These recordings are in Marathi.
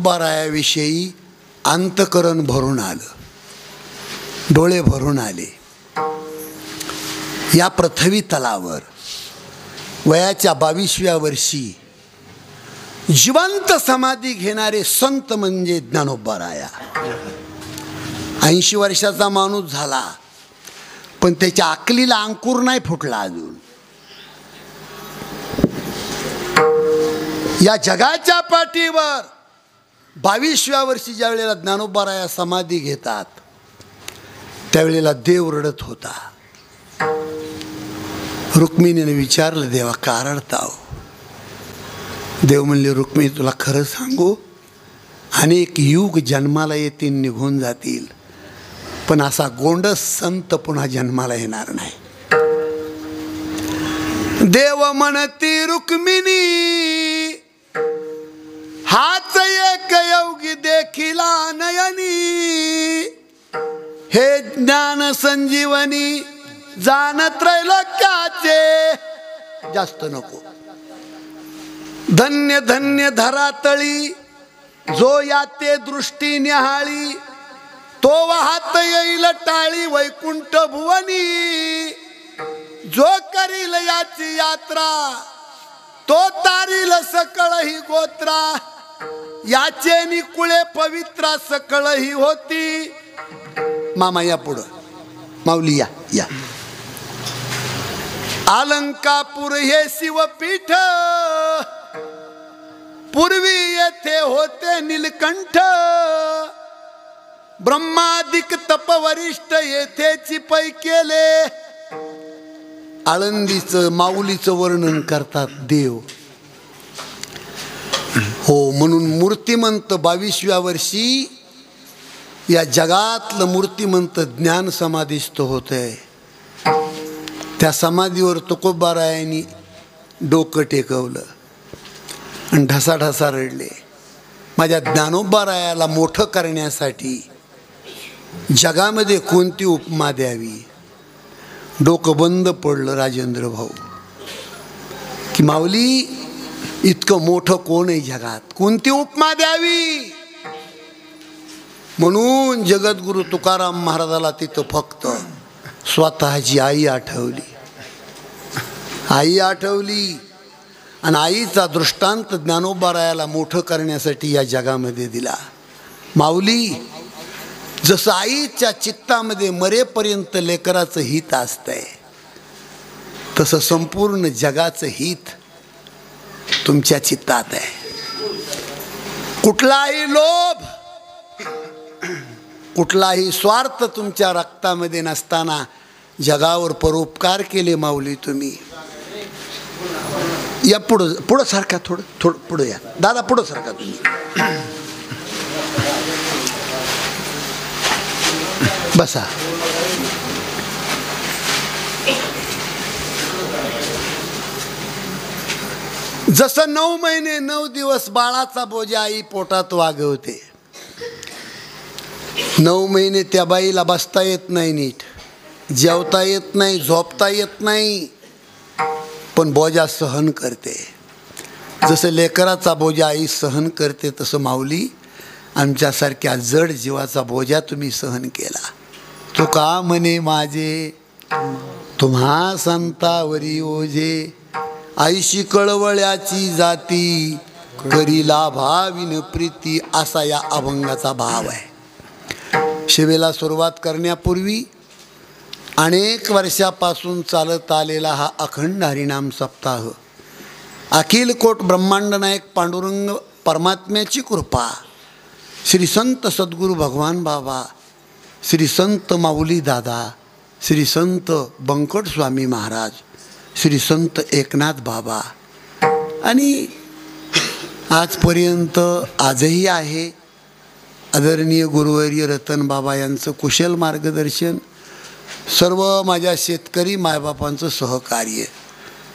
ज्ञानोबारायाविषयी अंतकरण भरून आलं, डोळे भरून आले. या पृथ्वी तलावर वयाच्या 22व्या वर्षी जिवंत समाधी घेणारे संत म्हणजे ज्ञानोबाराया. 80 वर्षाचा माणूस झाला, पण त्याच्या अकलीला अंकुर नाही फुटला अजून. या जगाच्या पाठीवर 22व्या वर्षी ज्या वेळेला ज्ञानोबाराया समाधी घेतात, त्यावेळेला देव रडत होता. रुक्मिणीने विचारलं, देवा का रडताव? देव म्हणले, रुक्मिणी तुला खरं सांगू, अनेक युग जन्माला येतील, निघून जातील, पण असा गोंडस संत पुन्हा जन्माला येणार नाही. देव म्हणती रुक्मिणी, हाच एक योगी देखिला नयनी, हे ज्ञान संजीवनी जाण त्रैलोक्याचे. जास्त नको. धन्य धन्य धरातळी जो याते दृष्टी निहाळी, तो वाहत येईल टाळी वैकुंठ भुवनी. जो करील याची यात्रा, तो तारील सकळ ही गोत्रा. याचे निकुळे पवित्रा सकळ ही होती. मामा या पुढं, माऊली या या. अलंकापूर हे शिवपीठ, पूर्वी येथे होते नीलकंठ. ब्रह्मादिक तपवरिष्ठ येथेची पै केले. आळंदीचं माऊलीचं वर्णन करतात देव. हो, म्हणून मूर्तिमंत 22व्या वर्षी या जगातलं मूर्तिमंत ज्ञान समाधीस्थ होतंय. त्या समाधीवर तुकोबारायांनी डोकं टेकवलं आणि ढसाढसा रडले. माझ्या ज्ञानोबारायाला मोठं करण्यासाठी जगामध्ये कोणती उपमा द्यावी? डोकं बंद पडलं राजेंद्र भाऊ, की माऊली इतकं मोठं कोण आहे जगात, कोणती उपमा द्यावी? म्हणून जगद्गुरु तुकाराम महाराजाला तिथं फक्त स्वतःची आई आठवली. आई आठवली आणि आईचा दृष्टांत ज्ञानोबारायाला मोठं करण्यासाठी या जगामध्ये दिला. माऊली, जसं आईच्या चित्तामध्ये मरेपर्यंत लेकराचं हित असतंय, तसं संपूर्ण जगाचं हित तुमच्या चित्तात आहे. कुठलाही लोभ, कुठलाही स्वार्थ तुमच्या रक्तामध्ये नसताना जगावर परोपकार केले माऊली तुम्ही. या पुढं पुढं सारखा, थोडं पुढं या दादा, पुढं सारखा तुम्ही. बसा. जसं 9 महिने 9 दिवस बाळाचा बोजा आई पोटात वागवते, 9 महिने त्या बाईला बसता येत नाही, नीट जेवता येत नाही, झोपता येत नाही, पण बोजा सहन करते. जसं लेकराचा बोजा आई सहन करते, तसं माऊली आमच्यासारख्या जड जीवाचा बोजा तुम्ही सहन केला. तो का म्हणे माझे तुम्हा संतावरी ओझे, आईशी कळवळ्याची जाती, करीला भाविन प्रीती, असा या अभंगाचा भाव आहे. शिवेला सुरुवात करण्यापूर्वी अनेक वर्षापासून चालत आलेला हा अखंड हरिनाम सप्ताह, अखिल कोट ब्रह्मांड नायक पांडुरंग परमात्म्याची कृपा, श्री संत सद्गुरू भगवान बाबा, श्री संत माऊली दादा, श्री संत बंकट स्वामी महाराज, श्री संत एकनाथ बाबा, आणि आजपर्यंत आजही आहे आदरणीय गुरुवर्य रतन बाबा यांचं कुशल मार्गदर्शन, सर्व माझ्या शेतकरी मायबापांचं सहकार्य,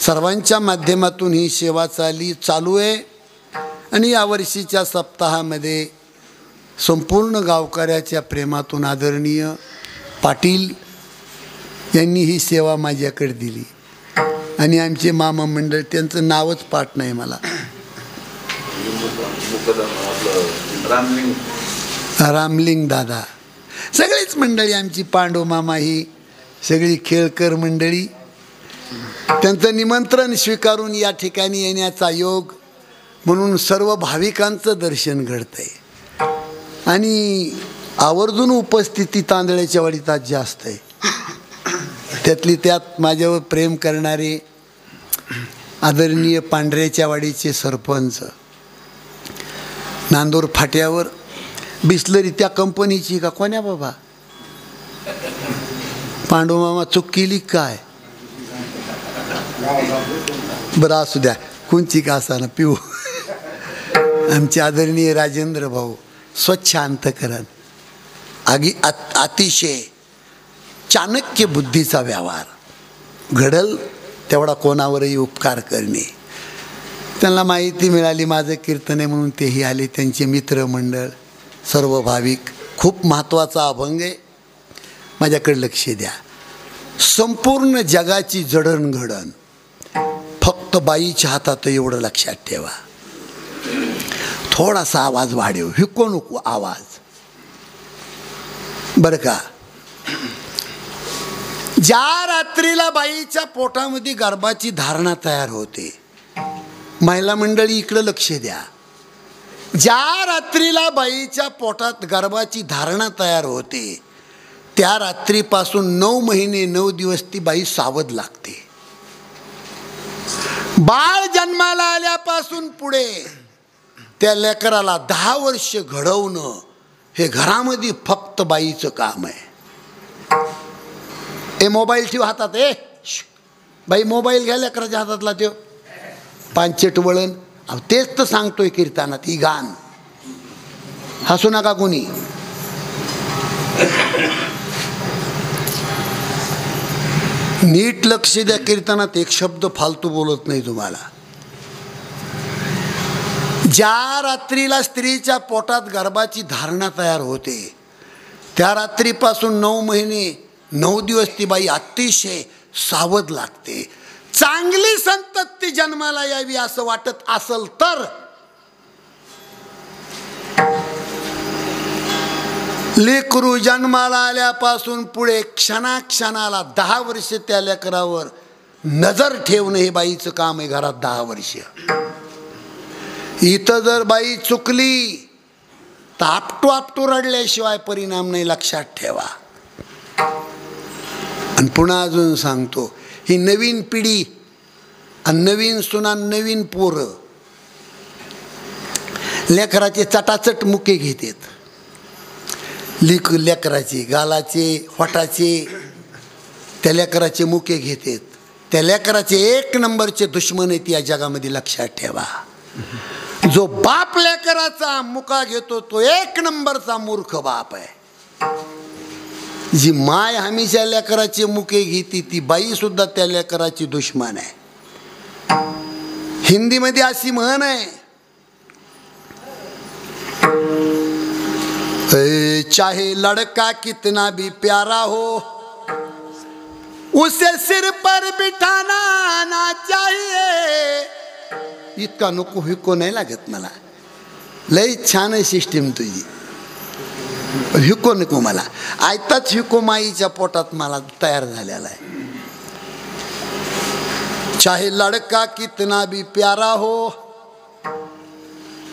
सर्वांच्या माध्यमातून ही सेवा चालू आहे. आणि यावर्षीच्या सप्ताहामध्ये संपूर्ण गावकऱ्याच्या प्रेमातून आदरणीय पाटील यांनी ही सेवा माझ्याकडे दिली. आणि आमचे मामा मंडळ, त्यांचं नावच पाठ नाही मला, रामलिंग दादा, सगळीच मंडळी आमची, पांडू मामा, ही सगळी खेळकर मंडळी, त्यांचं निमंत्रण स्वीकारून या ठिकाणी येण्याचा योग म्हणून सर्व भाविकांचं दर्शन घडतंय. आणि आवर्जून उपस्थिती तांदळ्याच्या वाडीत आज जास्त आहे. त्यातली त्यात माझ्यावर प्रेम करणारे आदरणीय पांढऱ्याच्या वाडीचे सरपंच, नांदूर फाट्यावर बिस्लरी त्या कंपनीची का कोण्या बाबा, पांडू मामा चूक केली काय, बरं असू द्या, कोणची का असाना पिऊ. आमचे आदरणीय राजेंद्र भाऊ, स्वच्छ अंतकरण, अतिशय चाणक्य बुद्धीचा व्यवहार, घडल तेवढा कोणावरही उपकार करणे. त्यांना माहिती मिळाली माझं कीर्तन आहे म्हणून तेही आले, त्यांचे मित्रमंडळ, सर्व भाविक. खूप महत्त्वाचा अभंग आहे, माझ्याकडे लक्ष द्या. संपूर्ण जगाची जडणघडण फक्त बाईच्या हातात, एवढं लक्षात ठेवा. थोडासा आवाज वाढव, हिको नको आवाज, बरं का. ज्या रात्रीला बाईच्या पोटामध्ये गर्भाची धारणा तयार होते, महिला मंडळी इकडं लक्ष द्या, ज्या रात्रीला बाईच्या पोटात गर्भाची धारणा तयार होते त्या रात्रीपासून 9 महिने 9 दिवस ती बाई सावध लागते. बाळ जन्माला आल्यापासून पुढे त्या लेकराला 10 वर्ष घडवणं हे घरामध्ये फक्त बाईचं काम आहे. ए मोबाईल ठेव हातात, ए बाई मोबाईल घ्या लेकराच्या हातातला, त्यो पांचेट वळण. तेच तर सांगतोय कीर्तनात, ही गाण, हसू नका कोणी. नीट लक्ष द्या, कीर्तनात एक शब्द फालतू बोलत नाही तुम्हाला. ज्या रात्रीला स्त्रीच्या पोटात गर्भाची धारणा तयार होते त्या रात्रीपासून 9 महिने 9 दिवस ती बाई अतिशय सावध लागते. चांगली संतती जन्माला यावी असं वाटत असल तर लेकरू जन्माला आल्यापासून पुढे क्षणाक्षणाला 10 वर्ष त्या लेकरावर नजर ठेवणं हे बाईचं काम आहे. घरात 10 वर्ष. इथं जर बाई चुकली तर आपटू रडल्याशिवाय परिणाम नाही, लक्षात ठेवा. आणि पुन्हा अजून सांगतो, ही नवीन पिढी आणि नवीन सुना, नवीन पोरं लेकराचे चटाचट मुके घेतात. लेकराचे गालाचे होटाचे त्या लेकराचे मुके घेतात. त्या लेकराचे 1 नंबरचे दुश्मन आहेत या जगामध्ये, लक्षात ठेवा. जो बाप लेकराचा मुका घेतो तो 1 नंबरचा मूर्ख बाप आहे. जी माय हमेशा लेकराचे मुके घेती ती बाई सुद्धा त्या लेकराची दुश्मन आहे. हिंदीमध्ये अशी म्हण आहे, चाहे लड़का कितना भी प्यारा हो उसे सिर पर बिठाना ना चाहिए. इतका नको हिको नाही लागत मला, लय छान आहे सिस्टीम तुझी, हिको नको मला. आयताच हिको माईच्या पोटात मला तयार झालेला आहे. चाहे लड़का कितना भी प्यारा हो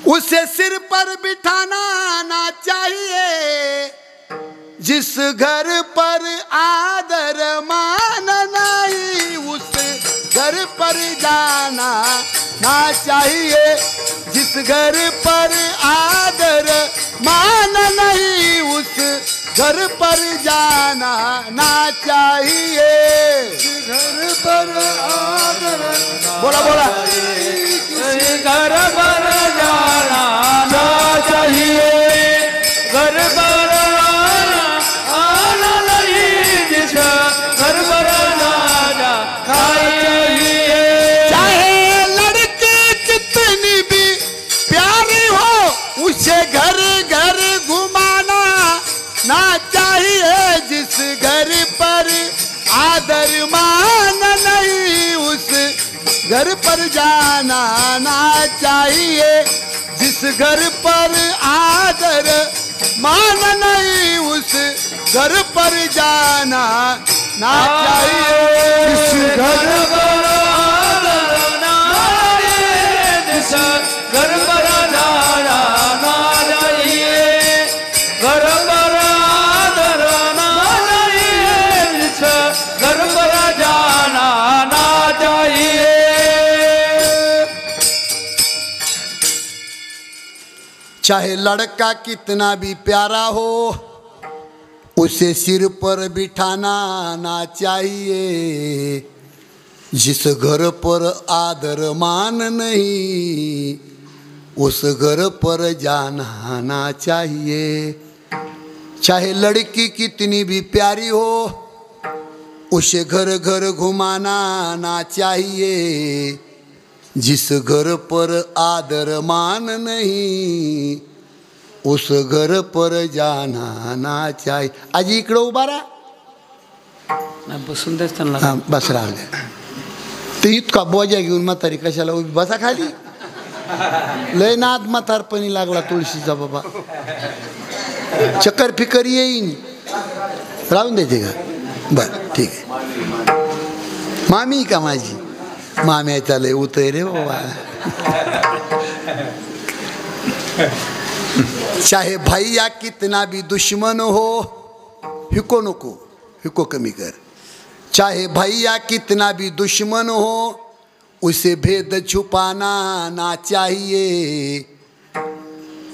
उसे सिर पर बिठाना ना चाहिए. जिस घर पर आदर मान नहीं उस घर पर जाना ना चाहिए. जिस घर पर आदर मान नहीं उस घर पर जाना ना चाहिए. घर पर आदर बोला बोला घर पर जाना ना चाहिए. घर पर आना नहीं जिस घर पर जाना चाहिए. चाहे लड़की कितनी भी प्यारी हो उसे घर घर घुमाना ना चाहिए. जिस घर पर आदर मान नहीं उस घर पर जाना ना चाहिए. जिस घर पर घर पर जाना ना चाहिए, जिस घर पर आदर ना चाहिए, जिस घर पर जाना ना चाहिए, घर पर आदर ना चाहिए, जिस घर पर जाना ना चाहिए। चाहे लड़का कितना भी प्यारा हो, उसे सिर पर बिठाना ना चाहिए, जिस घर पर आदर मान नहीं, उस घर पर जाना ना चाहिए। चाहे लड़की कितनी भी प्यारी हो, उसे घर घर घुमाना ना चाहिए, जिस घर पर आदर मान नहीं, उस घर पर जाना ना चाहिए. आजी इकडं उभा राहा. बसून द्याच त्यांना. हां बस राहिले. ते इतका बोजा घेऊन म्हातारी कशाला उभी बसा खाली. लय नाद म्हातारपणी लागला तुळशीचा बाबा. चक्कर फिकर येईन. राहून द्यायचे का? बरं ठीक आहे. मामी का माझी? माम्याचा लय उतय रे बाबा. चाहे भैया कितना भी दुश्मन हो, हिको नको, हिको कमी कर. चाहे भैया कितना भी दुश्मन हो, उसे भेद छुपाना ना चाहिए,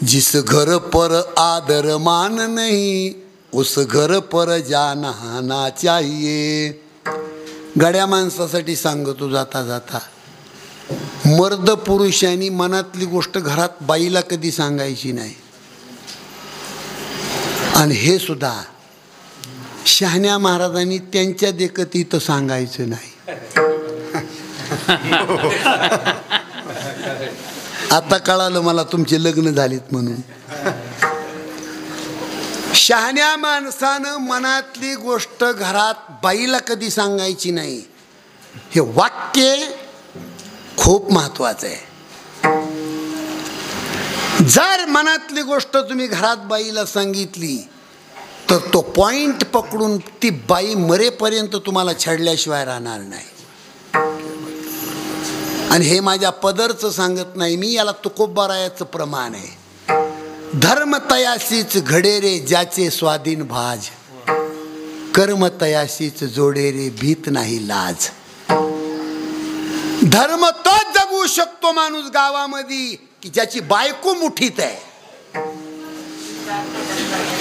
जिस घर पर आदर मान नहीं, उस घर पर जाना ना चाहिए. गड्या माणसासाठी सांगतो जाता जाता, मर्द पुरुषांनी मनातली गोष्ट घरात बाईला कधी सांगायची नाही. आणि हे सुद्धा शहाण्या महाराजांनी त्यांच्या देखत इथं सांगायचं नाही. आता कळालं मला तुमचे लग्न झालीत म्हणून. शहाण्या माणसानं मनातली गोष्ट घरात बाईला कधी सांगायची नाही. हे वाक्य खूप महत्वाचं आहे. जर मनातली गोष्ट तुम्ही घरात बाईला सांगितली तर तो पॉइंट पकडून ती बाई मरेपर्यंत तुम्हाला छळल्याशिवाय राहणार नाही. आणि हे माझ्या पदरचं सांगत नाही मी, याला तुकोबारायाचं प्रमाण आहे. धर्म तयासीच घडे रे ज्याचे स्वाधीन भाज, कर्म तयासीच जोडे रे भीत नाही लाज. धर्म तोच जगू शकतो माणूस गावामध्ये की ज्याची बायको मुठीत आहे.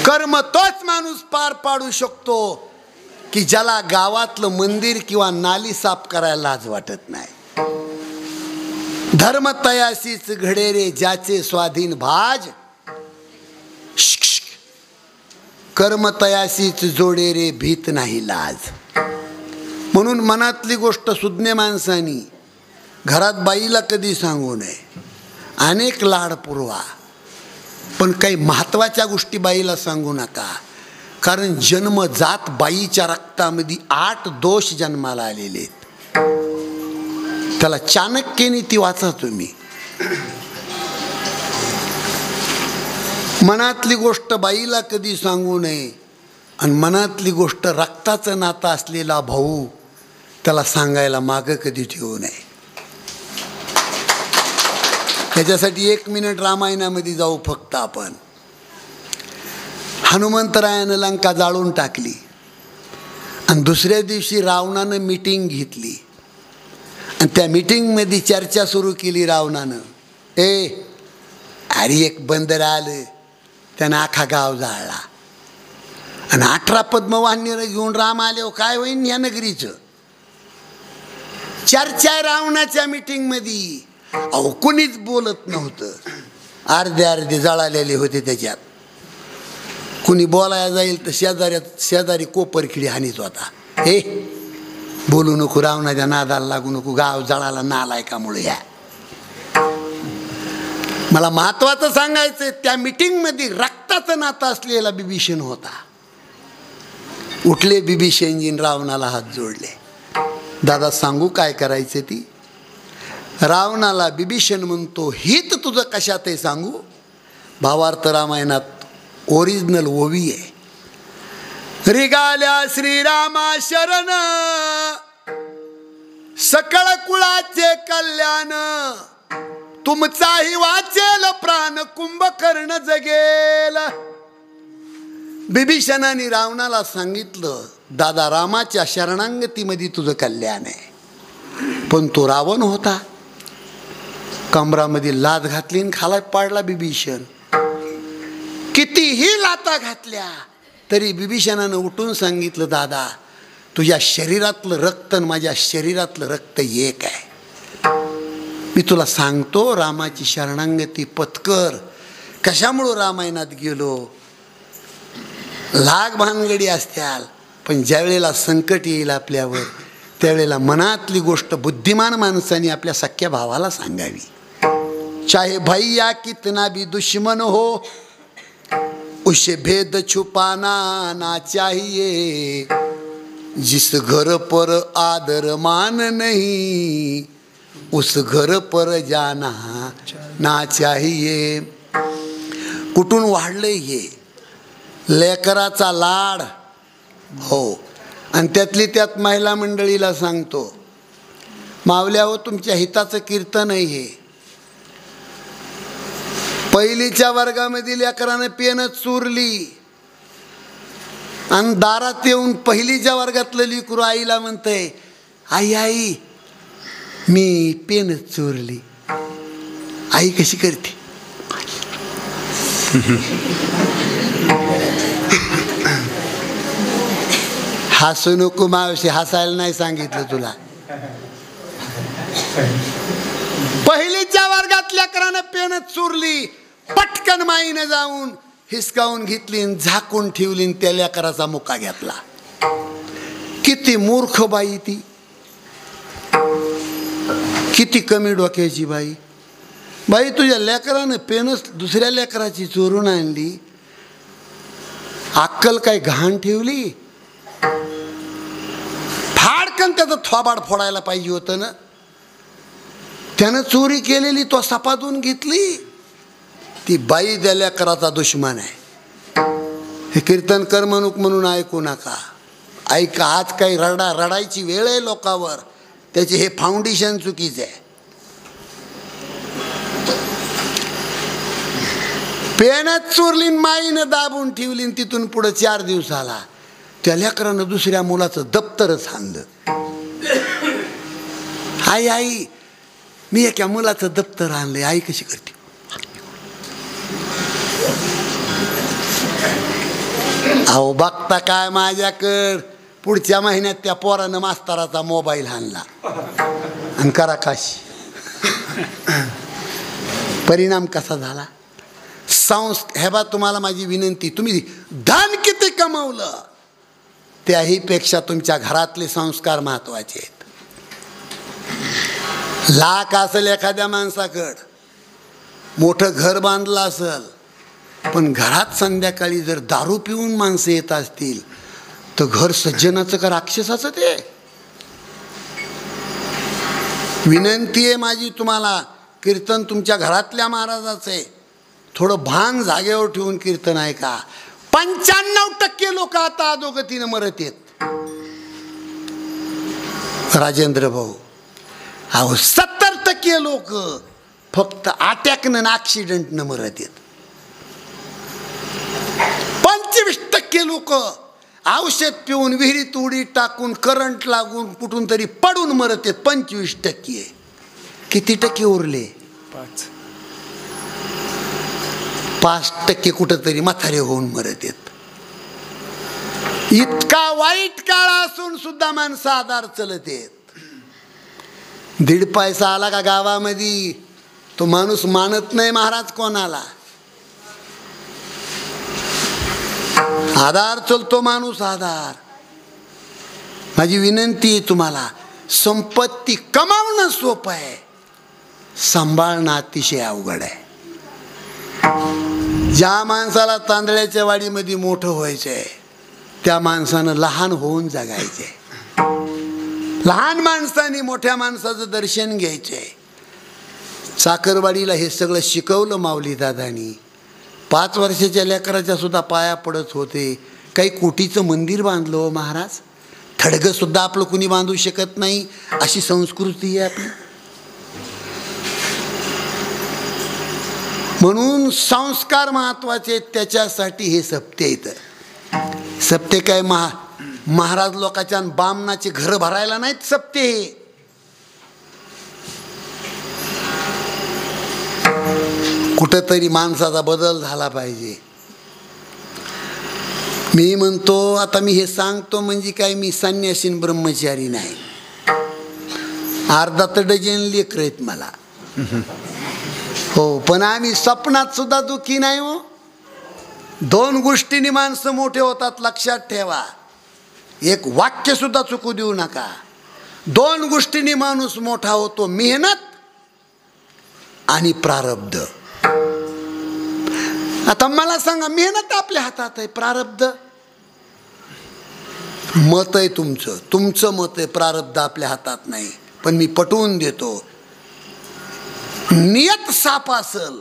कर्म तोच माणूस पार पाडू शकतो की ज्याला गावातलं मंदिर किंवा नाली साफ करायला लाज वाटत नाही. धर्म तयासीच घडे रे ज्याचे स्वाधीन भाज, कर्म तयासीच जोडे रे भीत नाही लाज. म्हणून मनातली गोष्ट सुज्ञ माणसानी घरात बाईला कधी सांगू नये. अनेक लाड पुरवा, पण काही महत्त्वाच्या गोष्टी बाईला सांगू नका. कारण जन्मजात बाईच्या रक्तामध्ये 8 दोष जन्माला आलेले आहेत. त्याला चाणक्यने ती वाचा तुम्ही. मनातली गोष्ट बाईला कधी सांगू नये. आणि मनातली गोष्ट रक्ताचं नातं असलेला भाऊ त्याला सांगायला मागं कधी ठेवू नये. त्याच्यासाठी 1 मिनिट रामायणामध्ये जाऊ फक्त आपण. हनुमंतरायानं लंका जाळून टाकली आणि दुसऱ्या दिवशी रावणानं मीटिंग घेतली. आणि त्या मीटिंगमध्ये चर्चा सुरू केली रावणानं. अरे एक बंदर आलं, त्यानं अख्खा गाव जाळला. आणि 18 पद्मवाहिनीला घेऊन राम आले. काय होईन या नगरीचं? चर्चा रावणाच्या मीटिंगमध्ये. अहो कुणीच बोलत नव्हतं. अर्धे जळालेले होते त्याच्यात. कुणी बोलायला जाईल तर शेजारी कोपरखिडी हानीत होता. हे बोलू नको, रावणाच्या नादाला लागू नको, गाव जळाला नालायकामुळे. या मला महत्वाचं सांगायचं, त्या मीटिंगमध्ये रक्ताचं नातं असलेला बिभीषण होता. उठले बिभीषणजीन रावणाला हात जोडले. दादा सांगू काय करायचं ती? रावणाला बिभीषण म्हणतो, हित तुझं कशात आहे सांगू? भावार्थ रामायणात ओरिजिनल ओवी आहे. रिगाल्या श्रीरामा शरण सकळ कुळाचे कल्याण तुमचाही वाचेल प्राण कुंभकर्ण जगेल. बिभीषणाने रावणाला सांगितलं दादा रामाच्या शरणांगतीमध्ये तुझं कल्याण आहे. पण तो रावण होता, कमरामध्ये लात घातली आणि खाला पाडला बिभीषण. कितीही लाता घातल्या तरी बिभीषणानं उठून सांगितलं दादा तुझ्या शरीरातलं रक्त आणि माझ्या शरीरातलं रक्त एक आहे. मी तुला सांगतो रामाची शरणांगती पत्कर. कशामुळं रामायणात गेलो? लाग भानगडी असत्याल, पण ज्या वेळेला संकट येईल आपल्यावर त्यावेळेला मनातली गोष्ट बुद्धिमान माणसाने आपल्या सख्या भावाला सांगावी. चाहे भैया कितना भी दुश्मन हो उसे भेद छुपाना ना चाहिए. जिस घर पर आदर मान नहीं उस घर पर जाना ना चाहिए. कुठून वाढलंय हे? लेकराचा लाड. हो, आणि त्यातली त्यात महिला मंडळीला सांगतो मावल्या हो तुमच्या हिताचं कीर्तन आहे हे. पहिलीच्या वर्गामधील लेकरानं पेन चोरली आणि दारात येऊन पहिलीच्या वर्गातलं लेकरू आईला म्हणतंय आई आई मी पेन चोरली. आई कशी करते? हसू नको मावशी, हसायला नाही सांगितलं तुला. पहिलीच्या वर्गात लेकरानं पेन चोरली, पटकन माईनं जाऊन हिसकावून घेतली, झाकून ठेवली, त्या लेकराचा मुका घेतला. किती मूर्ख बाई ती, किती कमी डोक्याची बाई. बाई तुझ्या लेकरानं पेनच दुसऱ्या लेकराची चोरून आणली, अक्कल काय घाण ठेवली? फाडकन त्याचं थोबाड फोडायला पाहिजे होतं ना. त्यानं चोरी केलेली तो सपादून घेतली. ती बाई त्या लेकराचा दुश्मन आहे. हे कीर्तन करमणूक म्हणून ऐकू नका. ऐका, आज काही रडायची वेळ आहे लोकांवर. त्याचे हे फाउंडेशन चुकीचं आहे. पेनच चोरली, माईनं दाबून ठेवली, तिथून पुढे 4 दिवसाला त्या लेकरानं दुसऱ्या मुलाचं दप्तरच आणलं. आई आई मी एका मुलाचं दप्तर आणलंय. आई कशी करते? अहो बघता काय माझ्याकड. पुढच्या महिन्यात त्या पोरानं मास्तराचा मोबाईल आणला आणि करा काशी. परिणाम कसा झाला? हे बा तुम्हाला माझी विनंती, तुम्ही धन किती कमावलं त्याही पेक्षा तुमच्या घरातले संस्कार महत्वाचे आहेत. लाख असेल एखाद्या माणसाकड, मोठं घर बांधलं असेल, पण घरात संध्याकाळी जर दारू पिऊन माणसं येत असतील तर घर सज्जनाचं का राक्षसाचं? ते विनंती आहे माझी तुम्हाला. कीर्तन तुमच्या घरातल्या महाराजाचं आहे. थोडं भान जागेवर ठेवून कीर्तन ऐका. 95% लोक आता अधोगतीनं मरत आहेत. राजेंद्र भाऊ, अहो 70% लोक फक्त अटॅकनं ॲक्सिडेंटनं मरत आहेत. 25% लोक औषध पिऊन विहिरीत उडी टाकून करंट लागून कुठून तरी पडून मरत आहेत. 25%. किती टक्के उरले? 5% कुठंतरी म्हातारे होऊन मरत आहेत. इतका वाईट काळ असून सुद्धा माणसं आधार चलत आहेत. 1.5 पैसा आला का गावामध्ये तो माणूस मानत नाही महाराज कोणाला. आधार चलतो माणूस आधार. माझी विनंती आहे तुम्हाला, संपत्ती कमावणं सोपं आहे, सांभाळणं अतिशय अवघड आहे. ज्या माणसाला तांदळाच्या वाडीमध्ये मोठं व्हायचंय त्या माणसानं लहान होऊन जगायचंय. लहान माणसाने मोठ्या माणसाचं दर्शन घ्यायचंय. साखरवाडीला हे सगळं शिकवलं माऊली दादानी. 5 वर्षाच्या लेकराच्या सुद्धा पाया पडत होते. काही कोटीचं मंदिर बांधलं हो महाराज, थडगं सुद्धा आपलं कुणी बांधू शकत नाही, अशी संस्कृती आहे आपली. म्हणून संस्कार महत्वाचे, त्याच्यासाठी हे सप्ते येतं. सप्ते काय महाराज लोकांच्या बामणाचे घर भरायला नाहीत सप्ते. कुठंतरी माणसाचा बदल झाला पाहिजे. मी म्हणतो, आता मी हे सांगतो म्हणजे काय मी संन्यासीन ब्रह्मचारी नाही. अर्धा तर डझन लेकरं आहेत मला, हो, पण आम्ही स्वप्नात सुद्धा दुःखी नाही हो. 2 गोष्टींनी माणसं मोठे होतात, लक्षात ठेवा. एक वाक्य सुद्धा चुकू देऊ नका. 2 गोष्टींनी माणूस मोठा होतो, मेहनत आणि प्रारब्ध. आता मला सांगा, मेहनत आपल्या हातात आहे, प्रारब्ध मत आहे तुमचं मत आहे, प्रारब्ध आपल्या हातात नाही. पण मी पटवून देतो, नियत साफ असेल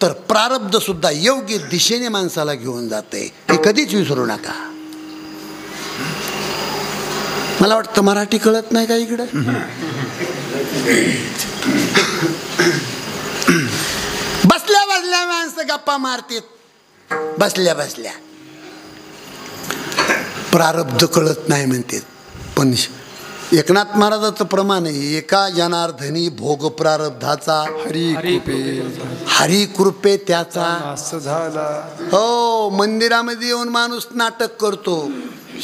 तर प्रारब्ध सुद्धा योग्य दिशेने माणसाला घेऊन जाते, हे कधीच विसरू नका. मला वाटतं मराठी कळत नाही का इकडं. बसल्या बसल्या माणसं गप्पा मारतात, बसल्या बसल्या प्रारब्ध कळत नाही म्हणतात. पण एकनाथ महाराजाचं प्रमाण आहे, एका जनार्दनी भोग प्रारब्धाचा हरी कृपे त्याचा झाला. हो, मंदिरामध्ये येऊन माणूस नाटक करतो,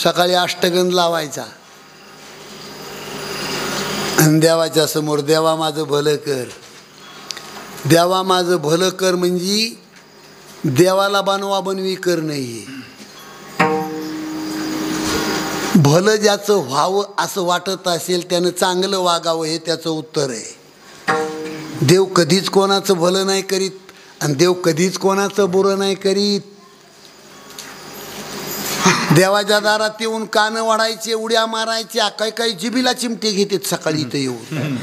सकाळी अष्टगंध लावायचा आणि देवाच्या समोर, देवा माझं भलं कर, देवा माझं भलं कर, म्हणजे देवाला बनवा बनवी कर नाही. भलं ज्याचं व्हावं असं वाटत असेल त्यानं चांगलं वागावं, हे त्याचं उत्तर आहे. देव कधीच कोणाचं भलं नाही करीत आणि देव कधीच कोणाचं बुरं नाही करीत. देवाच्या दारात येऊन कानं वाढायचे, उड्या मारायच्या, काही काही जिबीला चिमटे घेतात सकाळी इथं येऊन,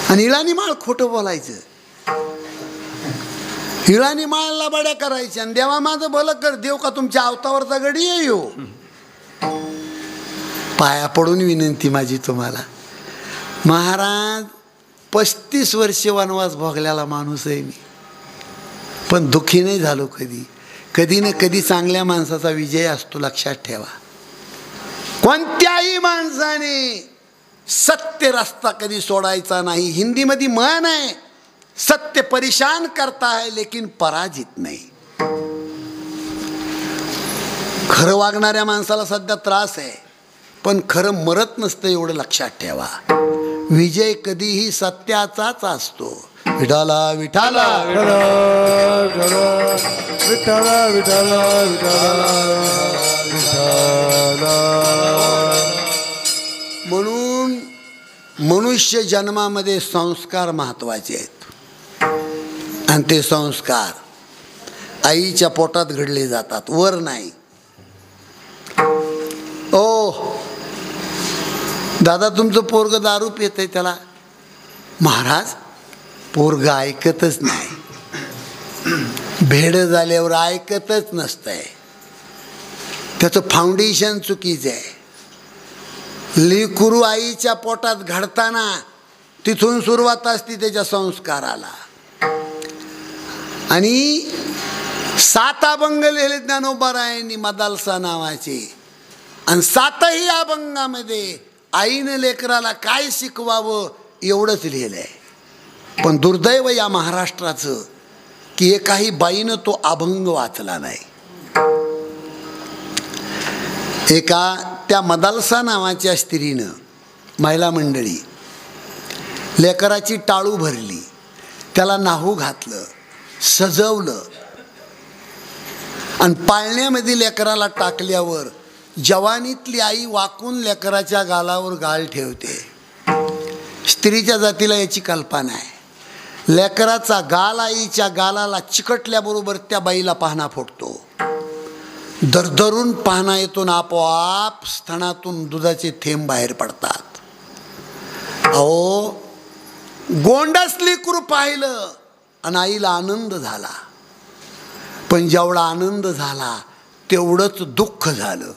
आणि इळानी माळ खोटं बोलायचं, हिळानी माळला बड्या करायच्या आणि देवा माझं भलं कर. देव का तुमच्या अवतावरचा गडी येऊ. पाया पडून विनंती माझी तुम्हाला, महाराज 35 वर्षे वनवास भोगलेला माणूस आहे मी, पण दुःखी नाही झालो कधी. कधी ना कधी चांगल्या माणसाचा विजय असतो, लक्षात ठेवा. कोणत्याही माणसाने सत्य रस्ता कधी सोडायचा नाही. हिंदीमध्ये म्हण आहे, सत्य परेशान करता है लेकिन पराजित नाही. खरं वागणाऱ्या माणसाला सध्या त्रास आहे, पण खरं मरत नसतं, एवढं लक्षात ठेवा. विजय कधीही सत्याचाच असतो. विठाला विठाला विठाला विठाला विठाला. म्हणून मनुष्य जन्मामध्ये संस्कार महत्वाचे आहेत, आणि ते संस्कार आईच्या पोटात घडले जातात, वर नाही. ओ दादा, तुमचं पोरग दारू पितंय, त्याला महाराज पोरग ऐकतच नाही, भेड झाल्यावर ऐकतच नसतंय, त्याचं फाउंडेशन चुकीचं आहे. लेकरू आईच्या पोटात घडताना तिथून सुरुवात असते त्याच्या संस्काराला. आणि 7 अभंग लिहिले ज्ञानोबारायांनी मदालसा नावाचे, आणि 7ही अभंगामध्ये आईने लेकराला काय शिकवावं एवढंच लिहिलं आहे. पण दुर्दैव या महाराष्ट्राचं की एकाही बाईनं तो अभंग वाचला नाही. एका त्या मदालसा नावाच्या स्त्रीनं, महिला मंडळी, लेकराची टाळू भरली, त्याला नाहू घातलं, सजवलं, आणि पाळण्यामध्ये लेकराला टाकल्यावर जवानीतली आई वाकून लेकराच्या गालावर गाल ठेवते. स्त्रीच्या जातीला याची कल्पना आहे. लेकराचा गाल आईच्या गालाला चिकटल्याबरोबर त्या बाईला पाहणा फुटतो, दरदरून पाहणा येतो, आपोआप स्तनातून दुधाचे थेंब बाहेर पडतात. अहो, गोंडस लेकरू पाहिलं आणि आईला आनंद झाला, पण जेवढा आनंद झाला तेवढंच दुःख झालं.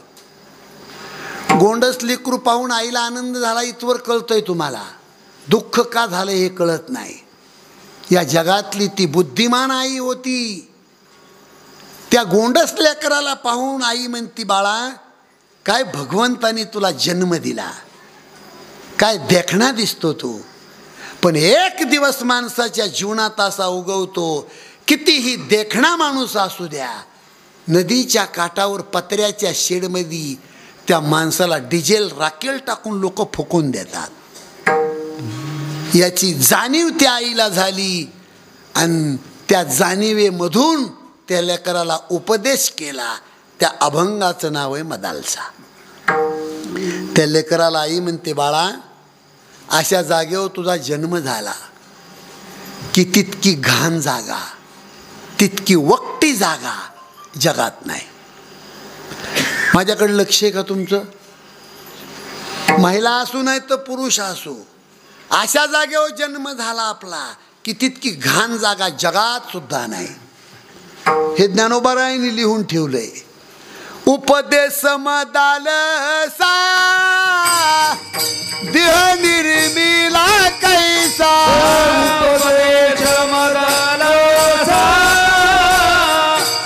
गोंडस लेकरू पाहून आईला आनंद झाला इथवर कळतंय तुम्हाला. दुःख का झालं हे कळत नाही. या जगातली ती बुद्धिमान आई होती. त्या गोंडस लेकराला पाहून आई म्हणती, बाळा काय भगवंतानी तुला जन्म दिला, काय देखणा दिसतो तू. पण एक दिवस माणसाच्या जीवनात असा उगवतो, कितीही देखणा माणूस असू द्या, नदीच्या काठावर पत्र्याच्या शेडमध्ये त्या माणसाला डिझेल राखेल टाकून लोक फुकून देतात. याची जाणीव त्या आईला झाली आणि त्या जाणीवेमधून त्या लेकराला उपदेश केला. त्या अभंगाचं नाव आहे मदालसा. त्या लेकराला आई म्हणते, बाळा अशा जागेवर तुझा जन्म झाला की तितकी घाण जागा, तितकी वक्टी जागा जगात नाही. माझ्याकडे लक्ष आहे का तुमचं? महिला असू नाही तर पुरुष असू, अशा जागेवर जन्म झाला आपला की तितकी घाण जागा जगात सुद्धा नाही. हे ज्ञानोबारायांनी लिहून ठेवलंय. उपदेश मदालसा देह निर्मिला कैसा, उपदेश मदालसा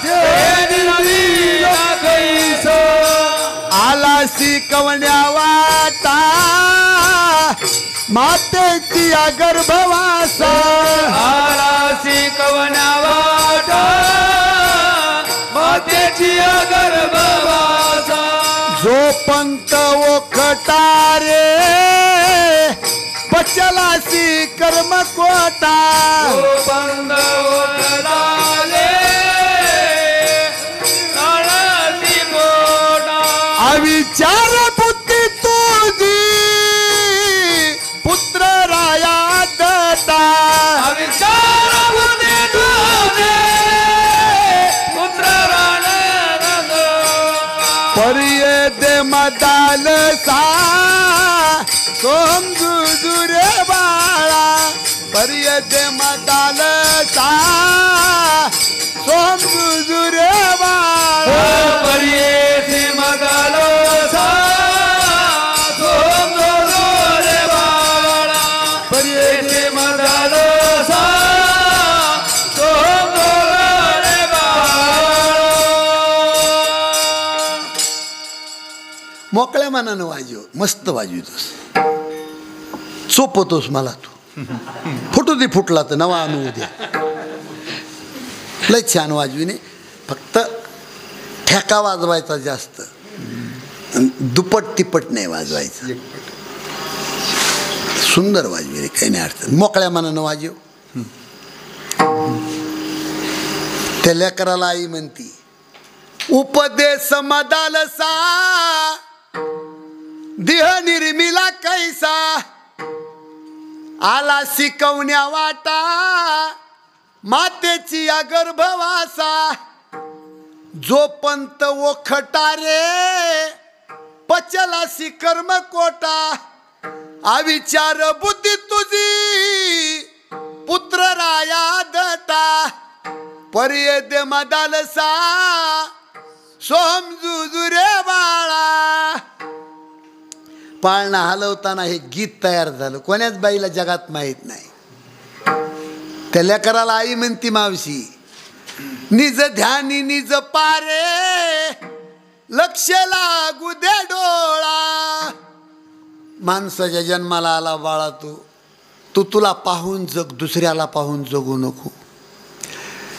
देह निर्मिला कैसा, आला शिकवण्या वाटा मातेची गर्भवासा, आला शिकवण्या वाटा मातेची गर्भवासा, जो पंत ओखटारे पचलासी कर्म कोटा, बंद ओलाले काळाची गोडा, अविचार बुद्धी तुझी पुत्र राया दत्ता, अविचार बुद्धी तुझे पुत्र राणा, पर्ये दे मदालसा समजू रे बाळा, पर्ये दे मदालसा समजू रे बाळा, पर्येसी मदालसा समजू रे बाळा, पर्येसी मदालसा समजू रे बाळा. मोकळ्या मनानं वाजव, मस्त वाजवतोस, सोपवतोस मला तू. फुटू दे, फुटला तर नवा आणू द्या. लय छान वाजविणे, फक्त ठेका वाजवायचा जास्त, दुप्पट तिप्पट नाही वाजवायचं. सुंदर वाजविणे, काही नाही अडचण. मोकळ्या मनानं वाजव. त्या लेकराला आई म्हणती, उपदेश मदालसा देह निर्मिला कैसा, आला शिकवण्या वाटा मातेची गर्भवासा, जो पंत ओखटारे पचलासी कर्म कोटा, अविचार बुद्धी तुझी पुत्र राया दटा, पर्ये दे मदालसा समजू रे बाळा. पाळणा हलवताना हे गीत तयार झालं, कोण्याच बाईला जगात माहीत नाही. त्या लेकराला आई म्हणती, मावशी निज ध्यानी निज पारे लक्ष लागू दे डोळा. माणसाच्या जन्माला आला बाळा तू तुला पाहून जग, दुसऱ्याला पाहून जगू नको.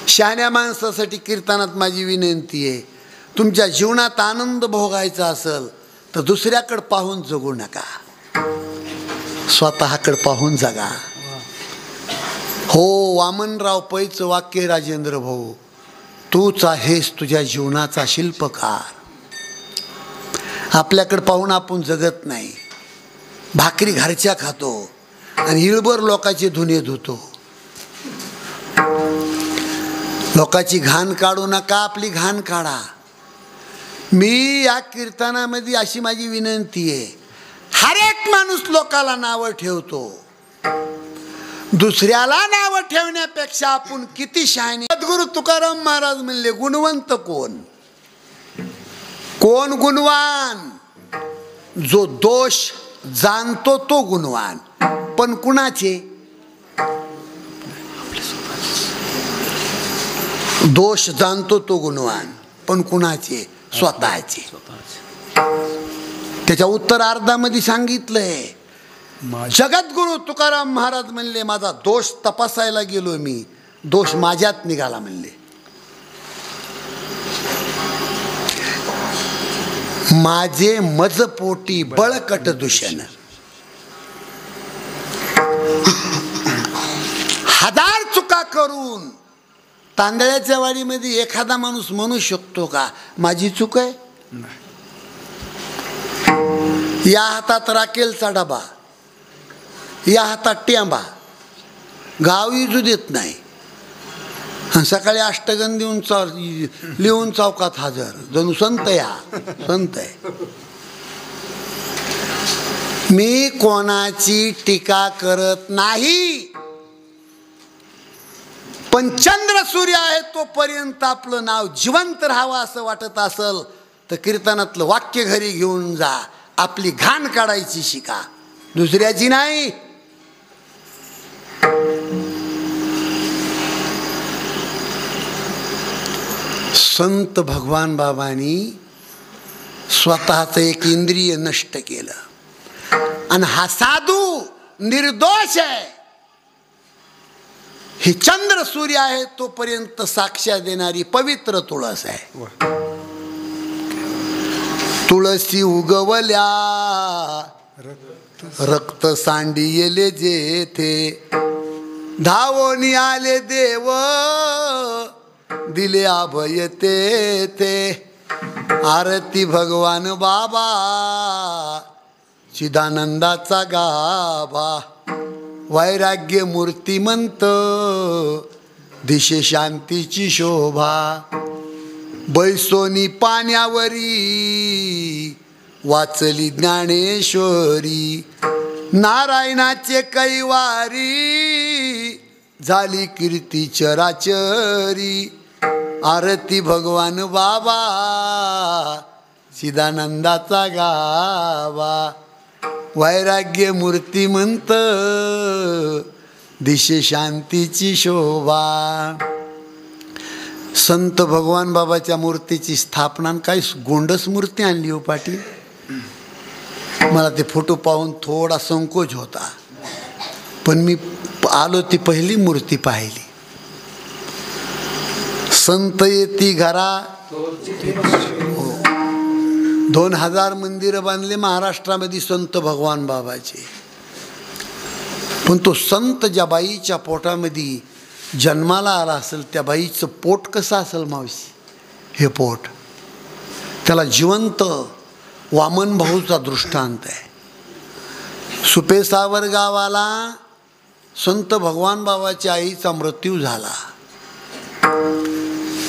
शहाण्या माणसासाठी कीर्तनात माझी विनंती आहे, तुमच्या जीवनात आनंद भोगायचा असेल तर दुसऱ्याकडे पाहून जगू नका, स्वतःकडे पाहून जगा. हो, वामनराव पैचं वाक्य राजेंद्र भाऊ, तूच आहेस तुझ्या जीवनाचा शिल्पकार. आपल्याकडे पाहून आपण जगत नाही, भाकरी घरच्या खातो आणि हिळभर लोकांचे धुणे धुतो. लोकांची घाण काढू नका, आपली घाण काढा. मी या कीर्तनामध्ये अशी माझी विनंती आहे, हर एक माणूस लोकाला नावं ठेवतो, दुसऱ्याला नावं ठेवण्यापेक्षा आपण किती शहाणे जगद्गुरु तुकाराम महाराज म्हणले गुणवंत कोण? कोण गुणवान? जो दोष जाणतो तो गुणवान. पण कुणाचे? दोष जाणतो तो गुणवान, पण कुणाचे? स्वतःचे. त्याच्या उत्तरार्धामध्ये सांगितलंय, जगद्गुरु तुकाराम महाराज म्हणले माझा दोष तपासायला गेलो मी, दोष माझ्यात निघाला म्हणले. माझे मजपोटी बळकट दूषण. हजार चुका करून तांदळाच्या वाडीमध्ये एखादा माणूस म्हणू शकतो का माझी चूक आहे? या हातात राखेलचा डबा, या हातात टेंबा, गाव इजू देत नाही. सकाळी अष्टगंध देऊन लिहून चौकात हजर, जणू संत या संत आहे. मी कोणाची टीका करत नाही, पण चंद्र सूर्य आहे तोपर्यंत आपलं नाव जिवंत राहावं असं वाटत असल तर कीर्तनातलं वाक्य घरी घेऊन जा, आपली घाण काढायची शिका, दुसऱ्याची नाही. संत भगवान बाबांनी स्वतःचं एक इंद्रिय नष्ट केलं आणि हा साधू निर्दोष आहे. हे चंद्र सूर्य आहे तोपर्यंत साक्ष्या देणारी पवित्र तुळस आहे. तुळसी उगवल्या रक्त सांडियले जेथे, धावोनी आले देव दिले अभय तेथे. आरती भगवान बाबा चिदानंदाचा गाभा, वैराग्य मूर्तिमंत दिशे शांतीची शोभा. बैसोनी पाण्यावरी वाचली ज्ञानेश्वरी, नारायणाचे कैवारी झाली कीर्ती चराचरी. आरती भगवान बाबा चिदानंदाचा गावा, वैराग्य मूर्तिमंत दिशे शांतीची शोभा. संत भगवान बाबाच्या मूर्तीची स्थापना काही गोंडस मूर्ती आणली हो पाटील. मला ते फोटो पाहून थोडा संकोच होता, पण मी आलो ती पहिली मूर्ती पाहिली. संत येती घरा, 2000 मंदिर बांधले महाराष्ट्रामध्ये संत भगवान बाबाचे. पण तो संत ज्या बाईच्या पोटामध्ये जन्माला आला असेल त्या बाईचं पोट कसं असेल मावशी? हे पोट त्याला जिवंत वामन भाऊचा दृष्टांत आहे. सुपेसावर गावाला संत भगवान बाबाच्या आईचा मृत्यू झाला.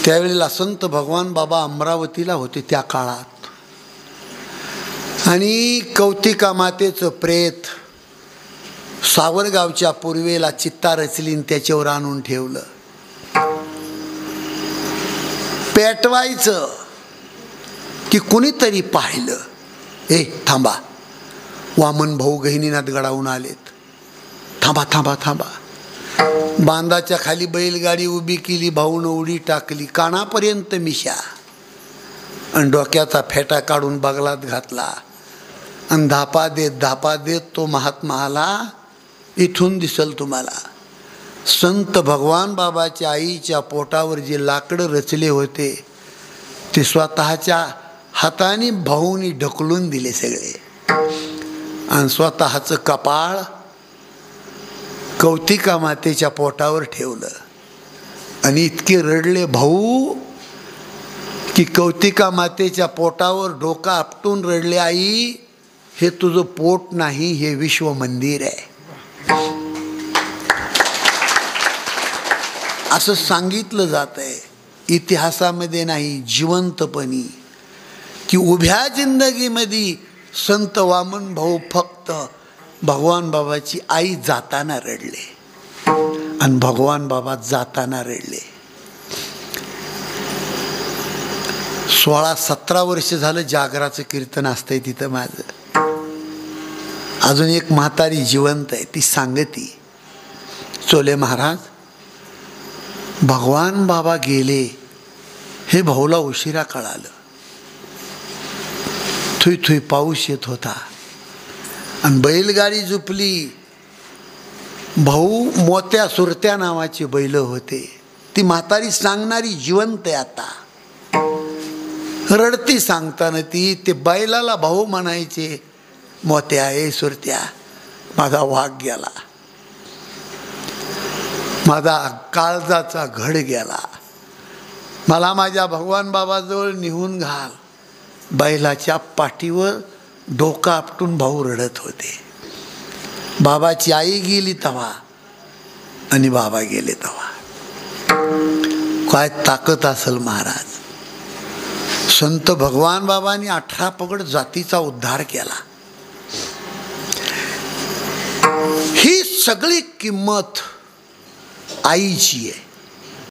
त्यावेळेला संत भगवान बाबा अमरावतीला होते त्या काळात, आणि कौतिका मातेचं प्रेत सावरगावच्या पूर्वेला चित्ता रचलीन त्याच्यावर आणून ठेवलं. पेटवायचं की कुणीतरी पाहिलं, ए थांबा, वामन भाऊ गहिनीनाथ गडावून आलेत, थांबा थांबा थांबा. बांधाच्या खाली बैलगाडी उभी केली, भाऊनं उडी टाकली, कानापर्यंत मिशा, आणि डोक्याचा फेटा काढून बगलात घातला, आणि धापा देत तो महात्मा आला, इथून दिसल तुम्हाला. संत भगवान बाबाच्या आईच्या पोटावर जे लाकडं रचले होते ते स्वतःच्या हाताने भाऊनी ढकलून दिले सगळे, आणि स्वतःचं कपाळ कौतिका मातेच्या पोटावर ठेवलं. आणि इतके रडले भाऊ की कौतिका मातेच्या पोटावर डोकं आपटून रडले, आई हे तुझं पोट नाही, हे विश्व मंदिर आहे. असं सांगितलं जात आहे इतिहासामध्ये नाही, जिवंतपणी, की उभ्या जिंदगीमध्ये संत वामन भाऊ फक्त भगवान बाबाची आई जाताना रडले आणि भगवान बाबा जाताना रडले. 16-17 वर्ष झालं जागराचं कीर्तन असतंय तिथं माझं. अजून एक म्हातारी जिवंत आहे, ती सांगती, चोले महाराज भगवान बाबा गेले हे भाऊला उशिरा कळालं. थुई थुई पाऊस येत होता आणि बैलगाडी झुपली. भाऊ मोत्या सुरत्या नावाचे बैल होते. ती म्हातारी सांगणारी जिवंत आहे आता. रडती सांगताना ती, ते बैलाला भाऊ म्हणायचे, मोत्या ए सुरत्या माझा वाघ गेला, माझा काळजाचा घड गेला, मला माझ्या भगवान बाबाजवळ निहून घाल. बैलाच्या पाठीवर डोकं आपटून भाऊ रडत होते. बाबाची आई गेली तवा आणि बाबा गेले तवा. काय ताकद असेल महाराज. संत भगवान बाबांनी 18 पगड जातीचा उद्धार केला. ही सगळी किंमत आईची आहे.